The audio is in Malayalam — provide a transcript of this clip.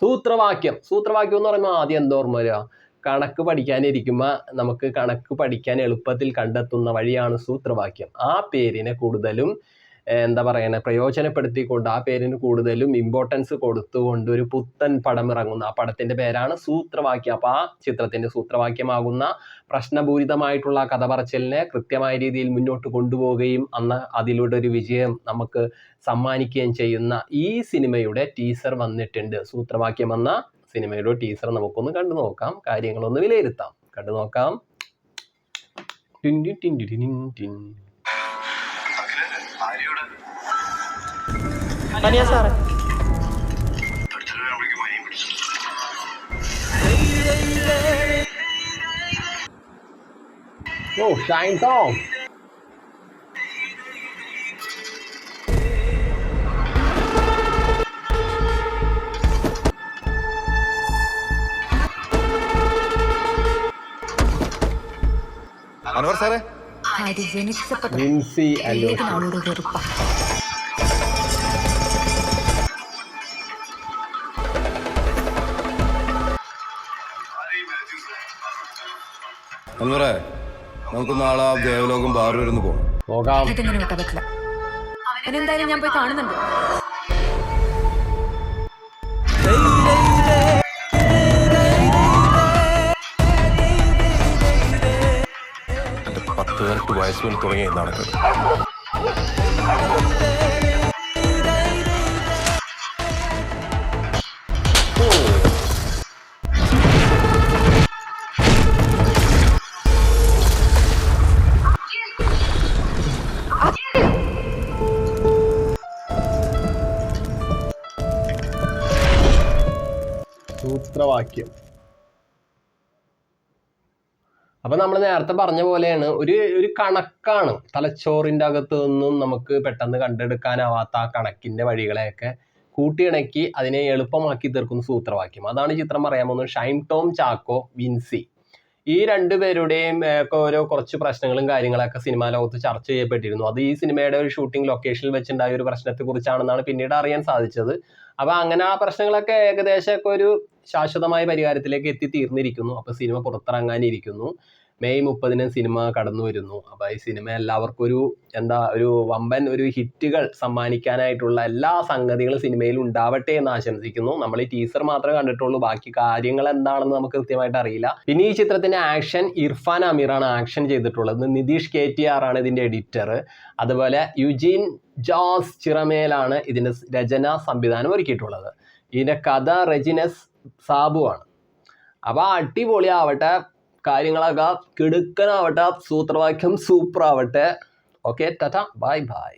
സൂത്രവാക്യം എന്ന് പറയുമ്പോൾ ആദ്യം എന്താ ഓർമ്മ വരിക? കണക്ക് പഠിക്കാനിരിക്കുമ്പോൾ നമുക്ക് കണക്ക് പഠിക്കാൻ എളുപ്പത്തിൽ കണ്ടെത്തുന്ന വഴിയാണ് സൂത്രവാക്യം. ആ പേരിനെ കൂടുതലും എന്താ പറയുക, പ്രയോജനപ്പെടുത്തിക്കൊണ്ട് ആ പേരിന് കൂടുതലും ഇമ്പോർട്ടൻസ് കൊടുത്തുകൊണ്ട് ഒരു പുത്തൻ പടം ഇറങ്ങുന്നു. ആ പടത്തിന്റെ പേരാണ് സൂത്രവാക്യം. അപ്പൊ ആ ചിത്രത്തിന്റെ സൂത്രവാക്യമാകുന്ന പ്രശ്നപൂരിതമായിട്ടുള്ള കഥ പറച്ചിലിനെ കൃത്യമായ രീതിയിൽ മുന്നോട്ട് കൊണ്ടുപോവുകയും അതിലൂടെ ഒരു വിജയം നമുക്ക് സമ്മാനിക്കുകയും ചെയ്യുന്ന ഈ സിനിമയുടെ ടീസർ വന്നിട്ടുണ്ട്. സൂത്രവാക്യം എന്ന സിനിമയുടെ ടീസർ നമുക്കൊന്ന് കണ്ടു നോക്കാം, കാര്യങ്ങളൊന്ന് വിലയിരുത്താം. കണ്ടു നോക്കാം. Oh, Shine Tom. അൻവർ സാറേ, വിൻസി അലോഷി. അൻവറേ, നമുക്ക് നാളെ ആ ദേവലോകം ബാർ വരുന്നു പോകാം. എന്തായാലും ഞാൻ പോയി കാണുന്നുണ്ട്. എന്റെ 18 വയസ്സ് മുതൽ തുടങ്ങിയ നടക്കുന്നത്. സൂത്രവാക്യം. അപ്പൊ നമ്മൾ നേരത്തെ പറഞ്ഞ പോലെയാണ്, ഒരു കണക്കാണ്. തലച്ചോറിന്റെ അകത്ത് നിന്നും നമുക്ക് പെട്ടെന്ന് കണ്ടെടുക്കാനാവാത്ത ആ കണക്കിന്റെ വഴികളെയൊക്കെ കൂട്ടിയിണക്കി അതിനെ എളുപ്പമാക്കി തീർക്കുന്ന സൂത്രവാക്യം. അതാണ് ചിത്രം പറയാൻ പോകുന്നത്. ഷൈൻ ടോം ചാക്കോ, വിൻസി, ഈ രണ്ടുപേരുടെയും ഒക്കെ ഓരോ കുറച്ച് പ്രശ്നങ്ങളും കാര്യങ്ങളൊക്കെ സിനിമാ ലോകത്ത് ചർച്ച ചെയ്യപ്പെട്ടിരുന്നു. അത് ഈ സിനിമയുടെ ഒരു ഷൂട്ടിംഗ് ലൊക്കേഷനിൽ വെച്ചുണ്ടായ ഒരു പ്രശ്നത്തെ കുറിച്ചാണെന്നാണ് പിന്നീട് അറിയാൻ സാധിച്ചത്. അപ്പൊ അങ്ങനെ ആ പ്രശ്നങ്ങളൊക്കെ ഏകദേശമൊക്കെ ഒരു ശാശ്വതമായ പരിഹാരത്തിലേക്ക് എത്തിത്തീർന്നിരിക്കുന്നു. അപ്പൊ സിനിമ പുറത്തിറങ്ങാനിരിക്കുന്നു. മെയ് 30 സിനിമ കടന്നു വരുന്നു. അപ്പൊ ഈ സിനിമ എല്ലാവർക്കും ഒരു വമ്പൻ ഒരു ഹിറ്റുകൾ സമ്മാനിക്കാനായിട്ടുള്ള എല്ലാ സംഗതികളും സിനിമയിൽ ഉണ്ടാവട്ടെ എന്ന് ആശംസിക്കുന്നു. നമ്മൾ ഈ ടീസർ മാത്രമേ കണ്ടിട്ടുള്ളൂ, ബാക്കി കാര്യങ്ങൾ എന്താണെന്ന് നമുക്ക് കൃത്യമായിട്ട് അറിയില്ല. പിന്നെ ഈ ചിത്രത്തിന്റെ ആക്ഷൻ ഇർഫാൻ അമീറാണ് ആക്ഷൻ ചെയ്തിട്ടുള്ളത്. നിതീഷ് KTR ആണ് ഇതിന്റെ എഡിറ്റർ. അതുപോലെ യുജീൻ ജോസ് ചിറമേലാണ് ഇതിന്റെ രചന സംവിധാനം ഒരുക്കിയിട്ടുള്ളത്. ഇതിന്റെ കഥ റെജിനസ് സാബു ആണ്. അപ്പൊ അടിപൊളിയാവട്ടെ, കാര്യങ്ങളൊക്കെ കിടുക്കനാവട്ടെ, സൂത്രവാക്യം സൂപ്പർ ആവട്ടെ. Okay, Tata, bye bye.